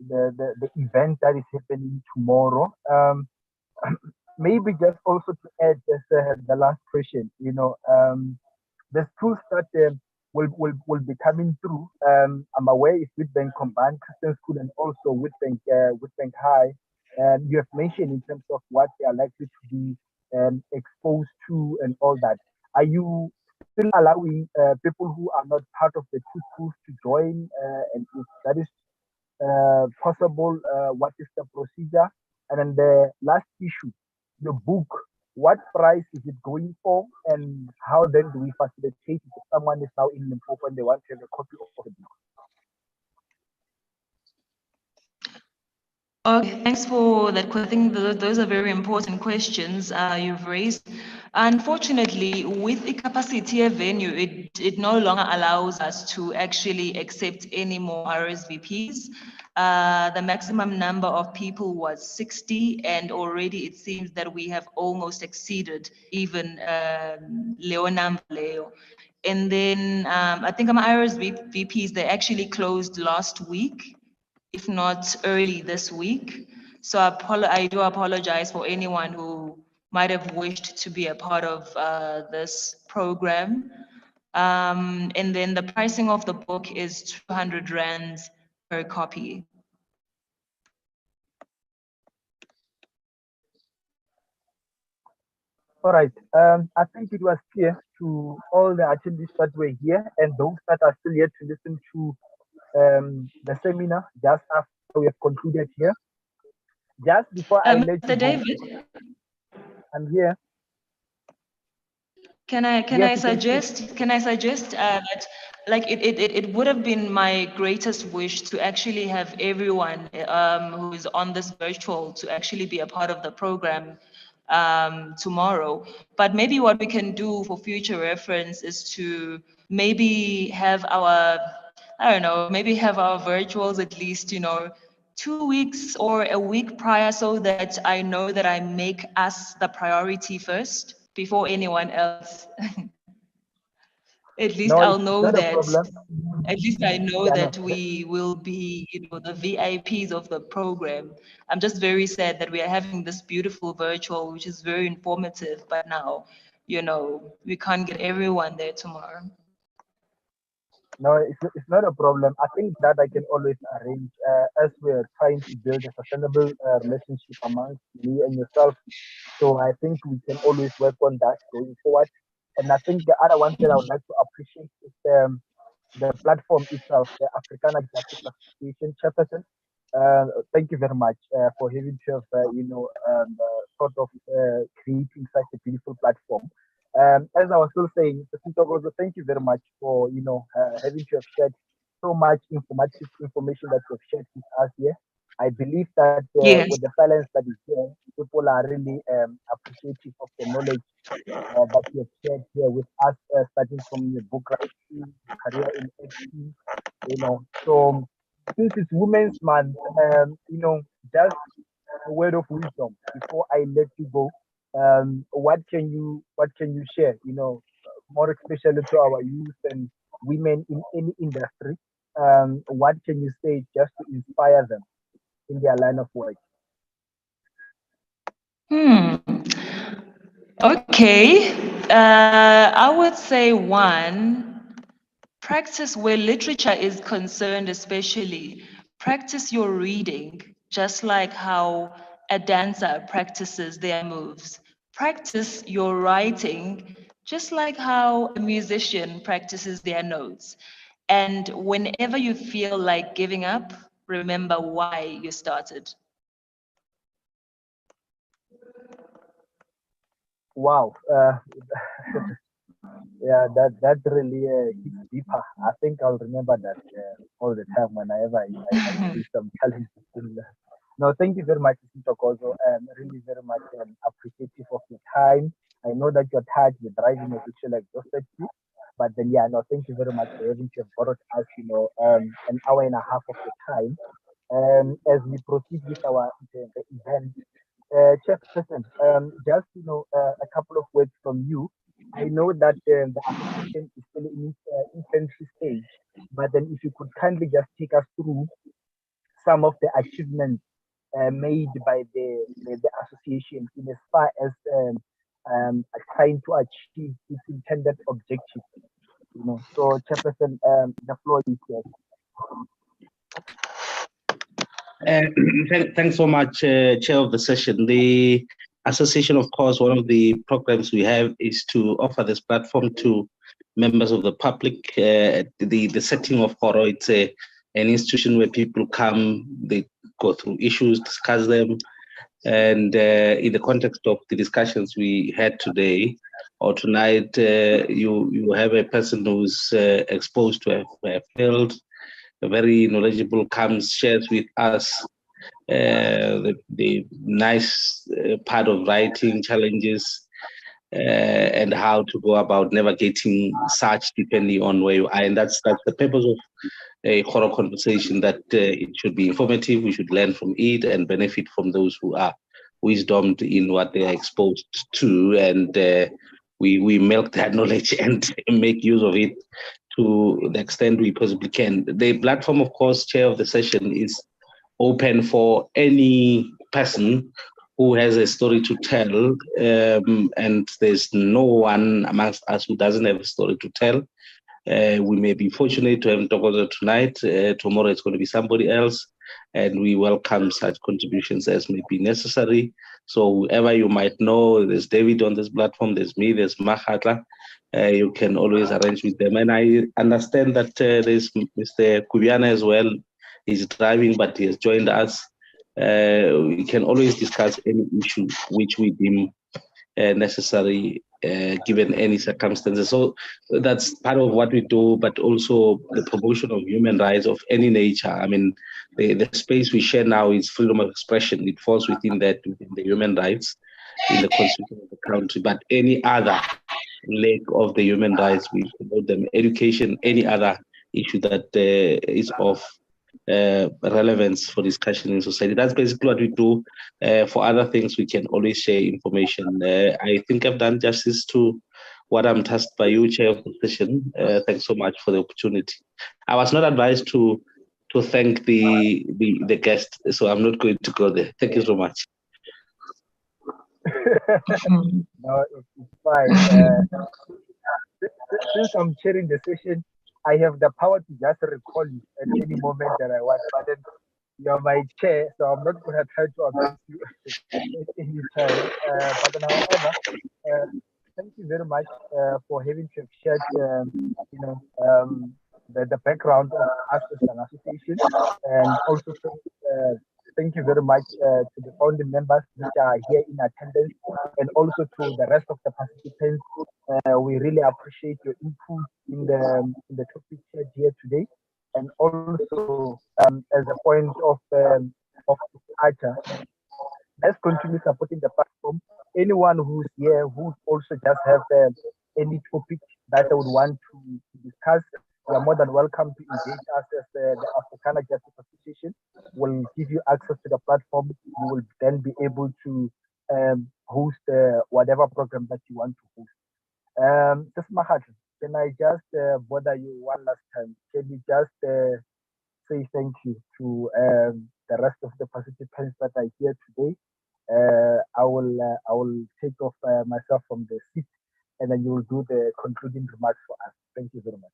the event that is happening tomorrow. Maybe just also to add just the last question, the tools that will be coming through. I'm aware it's Witbank Combined Christian School and also Witbank High. You have mentioned in terms of what they are likely to be exposed to and all that. Are you still allowing people who are not part of the two schools to join? And if that is possible, what is the procedure? And then the last issue, your book, what price is it going for, and how then do we facilitate it if someone is now in Limpopo and they want to have a copy of the book? Okay, thanks for that. I think those are very important questions you've raised. Unfortunately, with a capacity venue, it no longer allows us to actually accept any more RSVPs. The maximum number of people was 60, and already it seems that we have almost exceeded even Leo number Leo. And then I think my RSVPs, they actually closed last week, if not early this week. So I do apologize for anyone who might have wished to be a part of this program. And then the pricing of the book is 200 rands per copy. All right. I think it was clear to all the attendees that were here and those that are still yet to listen to the seminar just after we have concluded here. Just before I let Mr. you David, go, I'm here. can I Yes, you can speak. suggest that like it would have been my greatest wish to actually have everyone who is on this virtual to actually be a part of the program tomorrow. But maybe what we can do for future reference is to maybe have our, I don't know, maybe have our virtuals at least, 2 weeks or a week prior, so that I know that I make us the priority first before anyone else. At least No, I'll it's know not a that, problem. at least I know Yeah, no, that we will be, the VIPs of the program. I'm just very sad that we are having this beautiful virtual, which is very informative, but now, we can't get everyone there tomorrow. no, it's not a problem. I think that I can always arrange as we're trying to build a sustainable relationship amongst me and yourself. So I think we can always work on that going forward. And I think the other one that I would like to appreciate is the platform itself, the Africana Justice Association chairperson. Thank you very much for having to have, sort of creating such a beautiful platform. As I was still saying, Mr. thank you very much for, having to have shared so much informative information that you have shared with us here. I believe that Yes. with the silence that is here, people are really appreciative of the knowledge that you have shared here with us, starting from your book writing, career in acting, So since it's Women's Month, just a word of wisdom before I let you go. What can you share? More especially to our youth and women in any industry. what can you say just to inspire them in their line of work? Okay. I would say one, practice where literature is concerned, especially. Practice your reading, just like how a dancer practices their moves. Practice your writing, just like how a musician practices their notes. And whenever you feel like giving up, remember why you started. Wow. Yeah, that really hits deeper. I think I'll remember that all the time whenever I see some challenges. No, thank you very much, Mr. Kozo. Really very much appreciative of your time. I know that you're tired, you're driving, as actually exhausted too. But then, yeah, no, thank you very much for having to have borrowed us, an hour and a half of your time. As we proceed with our the event, Chairperson, just a couple of words from you. I know that the association is still in its infancy stage, but then if you could kindly just take us through some of the achievements made by the association in as far as trying to achieve its intended objective. So Chairperson, the floor is yours. Thanks so much, Chair of the session. The association, of course, one of the programs we have is to offer this platform to members of the public. The setting of Horo, it's an institution where people come, they go through issues, discuss them, and in the context of the discussions we had today or tonight, you have a person who's exposed to a field, very knowledgeable, comes, shares with us the nice part of writing challenges and how to go about navigating such depending on where you are. And that's the purpose of a Horo conversation, that it should be informative, we should learn from it and benefit from those who are wisdomed in what they are exposed to, and we milk that knowledge and make use of it to the extent we possibly can. The platform, of course, Chair of the session, is open for any person who has a story to tell, and there's no one amongst us who doesn't have a story to tell. We may be fortunate to have Ntokozo tonight. Tomorrow it's going to be somebody else, and we welcome such contributions as may be necessary. So whoever you might know, there's David on this platform, there's me, there's Mahatla. You can always arrange with them. And I understand that there's Mr. Kubiana as well. He's driving, but he has joined us. We can always discuss any issue which we deem necessary given any circumstances. So that's part of what we do, but also the promotion of human rights of any nature. I mean, the space we share now is freedom of expression. It falls within that, within the human rights in the constitution of the country. But any other leg of the human rights, we promote them. Education, any other issue that is of relevance for discussion in society. That's basically what we do. For other things, we can always share information. I think I've done justice to what I'm tasked by you, Chair of the session. Thanks so much for the opportunity. I was not advised to thank the guest, so I'm not going to go there. Thank you so much. No, it's fine. Since I'm chairing the session, I have the power to just recall you at any moment that I want. But then you're my chair, so I'm not going to try to abuse you at any time. But then, however, thank you very much for having to have shared, the background of us as an association, and also thank you very much to the founding members which are here in attendance, and also to the rest of the participants. We really appreciate your input in the topic shared here today, and also as a point of departure, let's continue supporting the platform. Anyone who's here who also just have any topic that they would want to discuss, you are more than welcome to engage us as the Africana Justice Association. Will give you access to the platform. You will then be able to host whatever program that you want to host. Just Mahatma, can I just bother you one last time? Can you just say thank you to the rest of the participants that are here today. I will take off myself from the seat, and then you will do the concluding remarks for us. Thank you very much.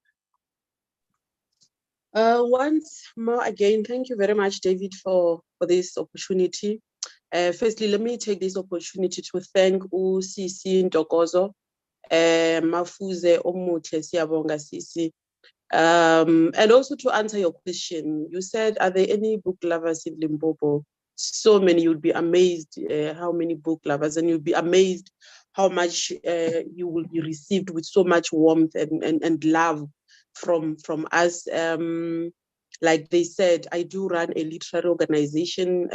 Once more again, thank you very much, David, for this opportunity. Firstly, let me take this opportunity to thank Sisi Ntokozo, Mafuze Omutle Siyabonga Sisi, and also to answer your question. You said, are there any book lovers in Limpopo? So many. You'd be amazed how many book lovers, and you'd be amazed how much you will be received with so much warmth and love from us. Like they said, I do run a literary organization.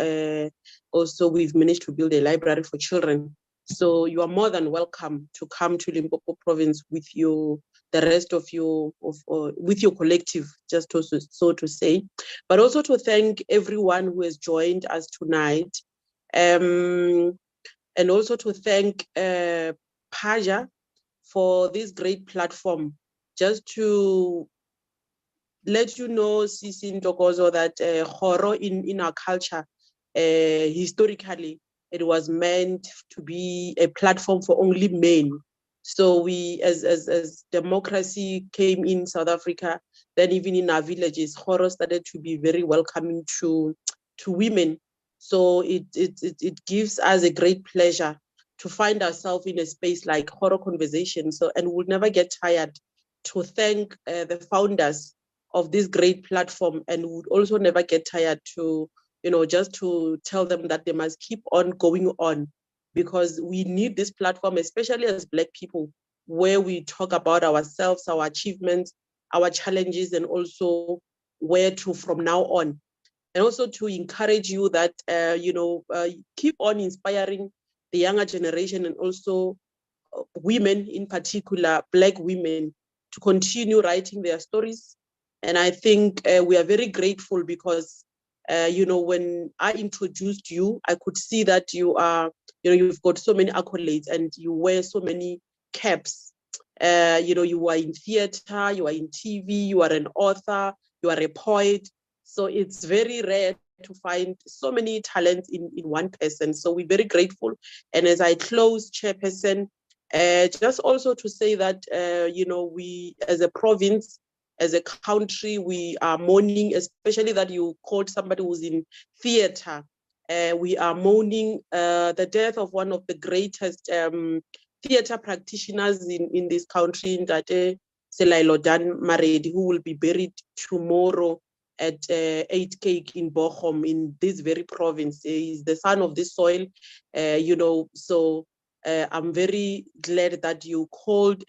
Also, we've managed to build a library for children. So you are more than welcome to come to Limpopo province with the rest of with your collective, just so to say, but also to thank everyone who has joined us tonight, and also to thank Paja for this great platform, just to let you know, Sisi Ntokozo, that horror in our culture, historically, it was meant to be a platform for only men. So we, as democracy came in South Africa, then even in our villages, horror started to be very welcoming to women. So it gives us a great pleasure to find ourselves in a space like Horror Conversation. So, and we'll never get tired to thank the founders of this great platform, and would also never get tired to, just to tell them that they must keep on going on, because we need this platform, especially as Black people, where we talk about ourselves, our achievements, our challenges, and also where to from now on. And also to encourage you that, keep on inspiring the younger generation, and also women in particular, Black women, to continue writing their stories. And I think we are very grateful because, when I introduced you, I could see that you are, you've got so many accolades and you wear so many caps. You are in theater, you are in TV, you are an author, you are a poet. So it's very rare to find so many talents in one person. So we're very grateful. And as I close, Chairperson, just also to say that, we as a province, as a country, we are mourning, especially that you called somebody who's in theater. We are mourning the death of one of the greatest theater practitioners in this country, Ntate Selailo Maredi, who will be buried tomorrow at 8 Cake in Bochum, in this very province. He's the son of this soil, so I'm very glad that you called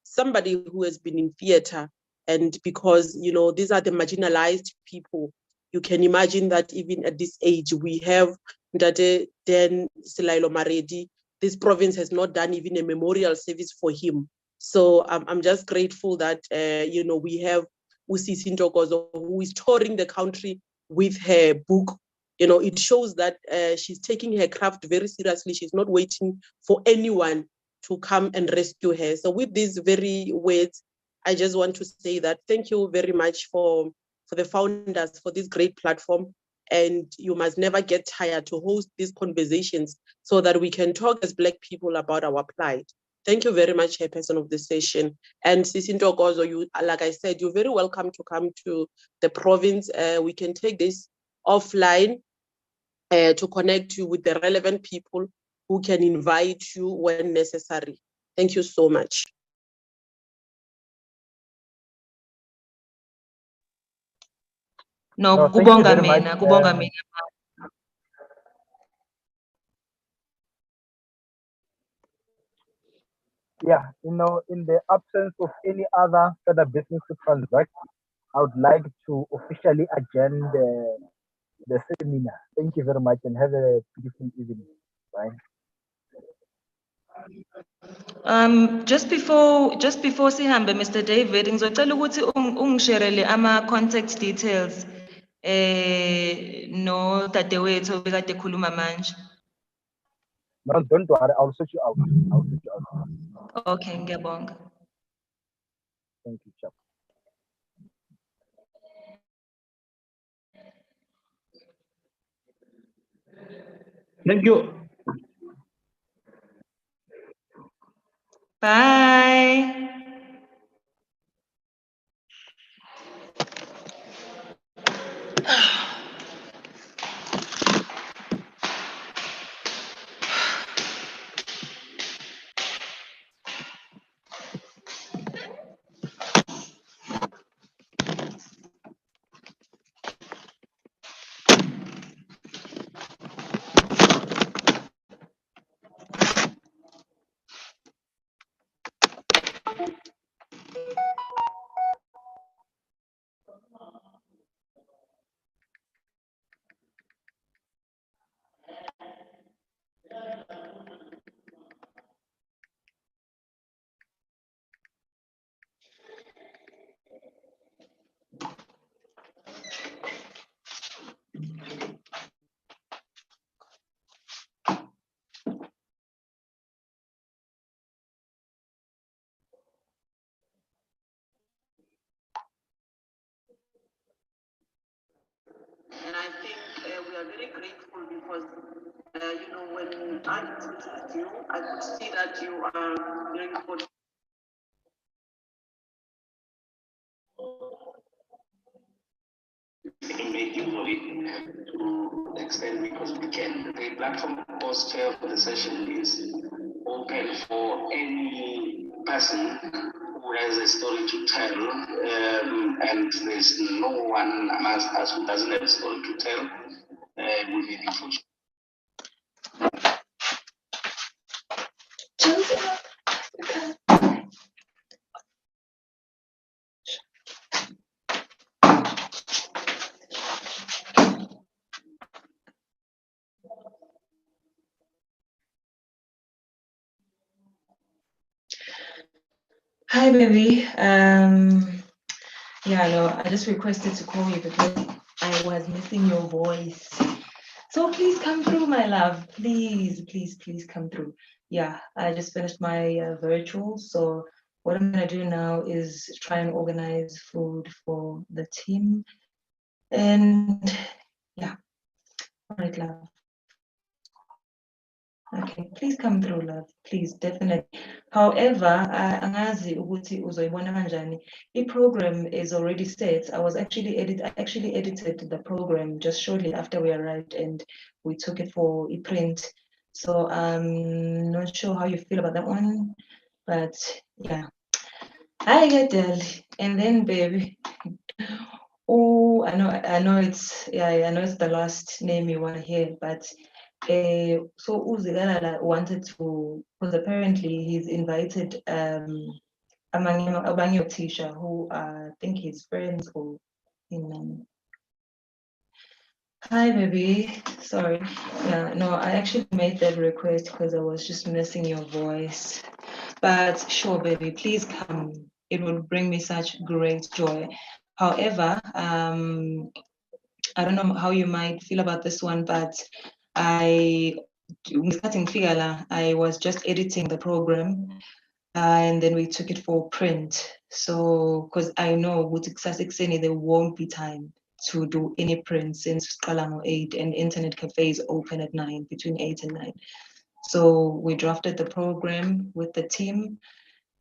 somebody who has been in theater. And because, these are the marginalized people, you can imagine that even at this age, we have Ntate Dan Selailo Maredi. This province has not done even a memorial service for him. So I'm just grateful that, we have Usisi Ntokozo, who is touring the country with her book. It shows that she's taking her craft very seriously. She's not waiting for anyone to come and rescue her. So with these very words, I just want to say that thank you very much for the founders for this great platform. And you must never get tired to host these conversations so that we can talk as Black people about our plight. Thank you very much, Chairperson of the session. And Sisi Ntokozo, you, like I said, you're very welcome to come to the province. We can take this offline to connect you with the relevant people who can invite you when necessary. Thank you so much. No, thank you kubonga very much. mina, kubonga mina. Yeah, in the absence of any other further business to transact, I would like to officially adjourn the seminar. Thank you very much and have a beautiful evening. Bye. Just before sihambe, Mr. David, ngizocela ukuthi ungisharele ama contact details no dadewethu obekade ekhuluma manje. No, don't worry, I'll sort you out. Okay, ngiyabonga. Thank you, chap. Thank you. Bye. And I think we are very grateful because, you know, when I introduced you, I could see that you are very good. Make use of it to the extent because we can. The platform post chair for the session is open for any person who has a story to tell, and there's no one amongst us who doesn't have a story to tell. We may be fortunate. Hi, baby. Yeah, no, I just requested to call you because I was missing your voice. So please come through, my love. Please, please, please come through. Yeah, I just finished my virtual. So what I'm gonna do now is try and organize food for the team. And yeah, all right, love. Okay, please come through, love. Please, definitely. However, angazi ukuthi uzoyibona kanjani. I-program is already set. I actually edited the program just shortly after we arrived and we took it for print. So I'm not sure how you feel about that one, but yeah. Hi, Adele. And then, baby. Oh, I know it's the last name you want to hear, but so Uzigalala wanted to, because apparently he's invited Abangyo Tisha, who I think he's friends or in. Hi, baby. Sorry. Yeah, no, I actually made that request because I was just missing your voice. But sure, baby, please come. It will bring me such great joy. However, I don't know how you might feel about this one, but I was just editing the program and then we took it for print. So, because I know with Kusasa there won't be time to do any print since Kalamo 8 and internet cafes open at 9, between 8 and 9. So we drafted the program with the team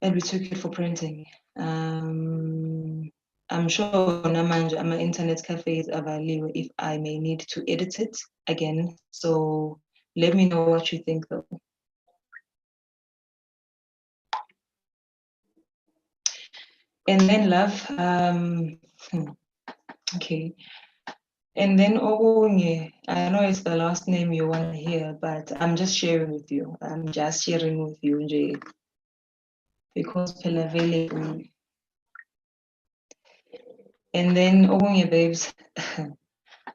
and we took it for printing. I'm sure namanje ama internet cafes avaliwe if I may need to edit it again. So let me know what you think though. And then love, okay. And then I know it's the last name you want to hear, but I'm just sharing with you. I'm just sharing with you, Jay. Because Pelavele. And then Ogunye babes,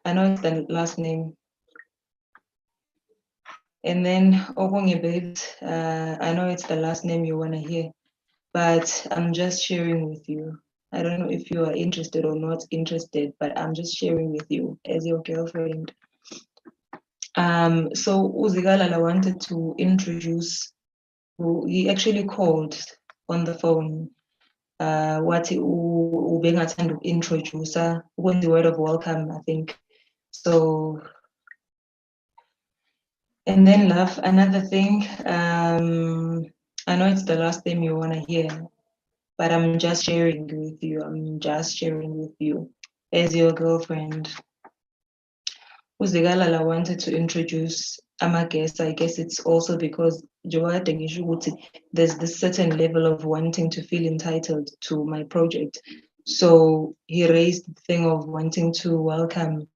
I know it's the last name. And then Ogunye babes, I know it's the last name you want to hear, but I'm just sharing with you. I don't know if you are interested or not interested, but I'm just sharing with you as your girlfriend. So Uzigalala wanted to introduce, he actually called on the phone. What ubengathanda uku-introducer when the word of welcome, I think. So And then love, another thing, I know it's the last thing you want to hear, but I'm just sharing with you. I'm just sharing with you as your girlfriend. Uzikalala wanted to introduce guests. I guess it's also because there's this certain level of wanting to feel entitled to my project. So he raised the thing of wanting to welcome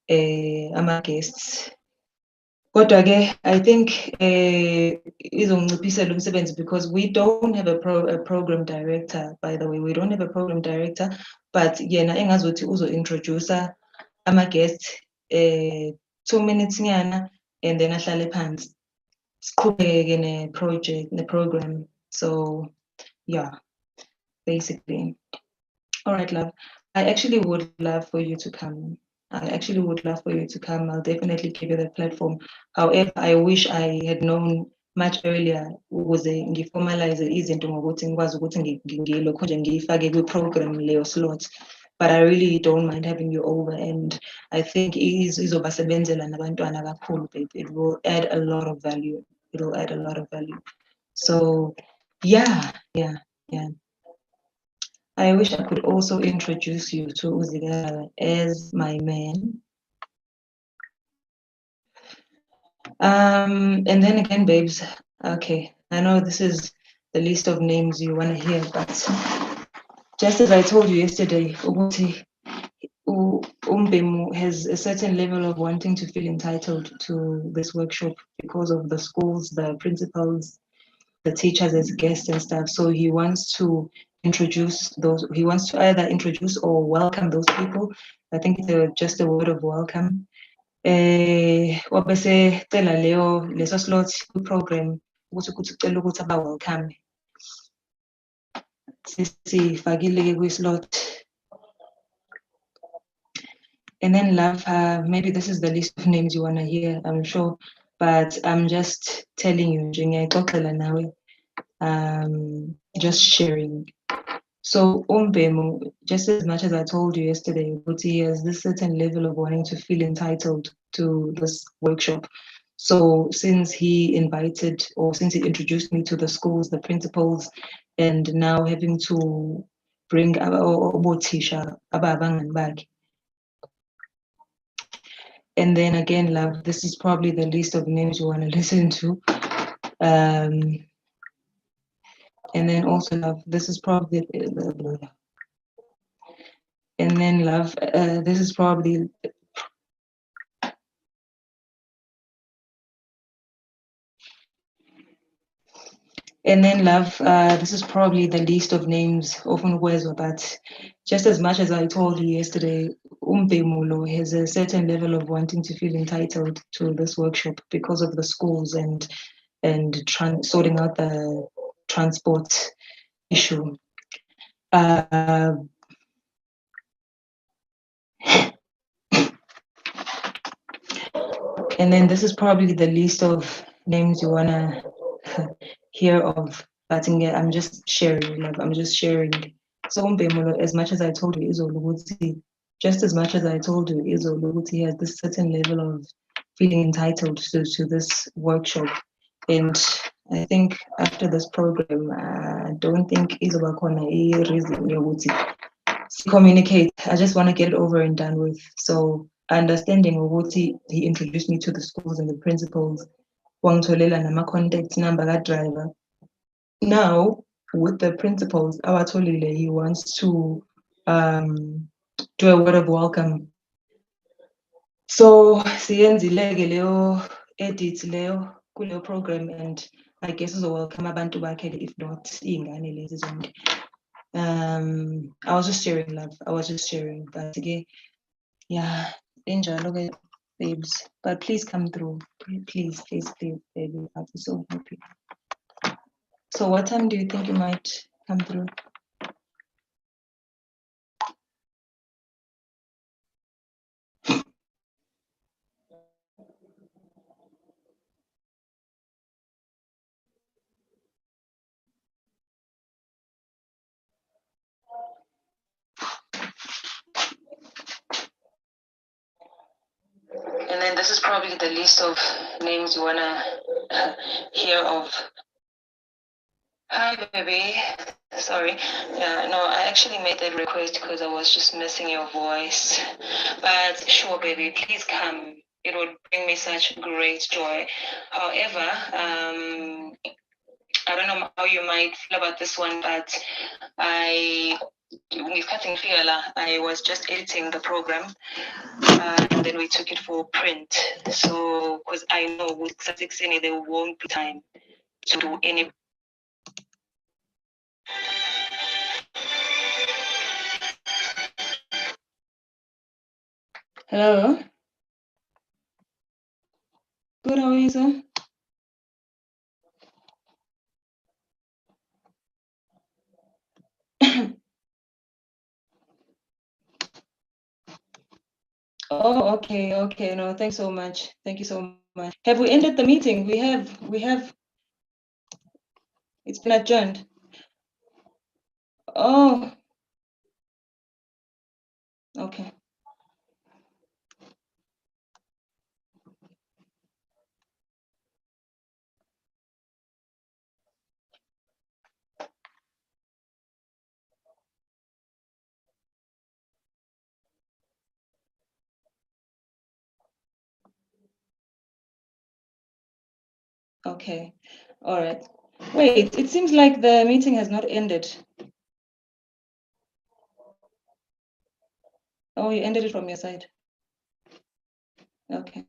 guests. Kodwa-ke, I think izonciphisela umsebenzi because we don't have a program director, by the way. We don't have a program director, but yena engazuthi uzo-introducer ama-guests 2 minutes nyana and then ahlale phansi. Siqhubeke ne-project, ne-program. So yeah, basically. All right, love. I actually would love for you to come. I actually would love for you to come. I'll definitely give you the platform. However, I wish I had known much earlier ukuze ngiformalize izinto ngokuthi ngikwazi ukuthi ngilokho nje ngiyifake kwi-program leyo slot. But I really don't mind having you over, and I think izobasebenzela nabantwana kakhulu, babe. It will add a lot of value. It will add a lot of value. So yeah. I wish I could also introduce you to Uzigala as my man. And then again, babes, okay, I know this is the list of names you want to hear, but just as I told you yesterday, Umbemu has a certain level of wanting to feel entitled to this workshop because of the schools, the principals, the teachers as guests and stuff. So he wants to introduce those, he wants to either introduce or welcome those people. I think it's just a word of welcome. Wabese cela leso slot program ukuthi ucela ukuthi aba-welcome. Sifakile kwi-slot. And then love, maybe this is the list of names you want to hear, I'm sure, but I'm just telling you, just sharing. So Umbemu, just as much as I told you yesterday, but he has this certain level of wanting to feel entitled to this workshop. So since he invited, or since he introduced me to the schools, the principals, and now having to bring Tisha Ababang back. And then again, love, this is probably the list of names you want to listen to. And then also, love, this is probably, and then love, this is probably, and then love, this is probably the list of names often Wezo, but just as much as I told you yesterday, Umbemulo has a certain level of wanting to feel entitled to this workshop because of the schools and sorting out the transport issue. And then this is probably the list of names you wanna hear of, but I'm just sharing, love, I'm just sharing. So Umbemulo, as much as I told you, Izoluguti, just as much as I told you, Izoluguti has this certain level of feeling entitled to this workshop. And I think after this program, I don't think Izobakona a reason to communicate. I just want to get it over and done with. So understanding Woguti, he introduced me to the schools and the principals, Wangtolela nama contact number that driver. Now with the principals, Awatolile, he wants to do a word of welcome. So siyenzile leo edit leo kuleo program, and I guess welcome abantu bakhe if not ingane lezi zonke. I was just sharing, love. I was just sharing, but again, yeah, enjoy, babes. But please come through, please, baby. I'll be so happy. So, what time do you think you might come through? And mean, this is probably the list of names you wanna hear of. Hi, baby. Sorry. No, I actually made that request because I was just missing your voice. But sure, baby, please come. It would bring me such great joy. However, I don't know how you might feel about this one, but I was just editing the program, and then we took it for print. So, because I know with Satsixini, there won't be time to do any. Hello. Good, how are you, sir? Oh, okay. No, thanks so much. Thank you so much. Have we ended the meeting? We have. It's been adjourned. Oh, okay. Okay. All right. Wait, it seems like the meeting has not ended. Oh, you ended it from your side. Okay.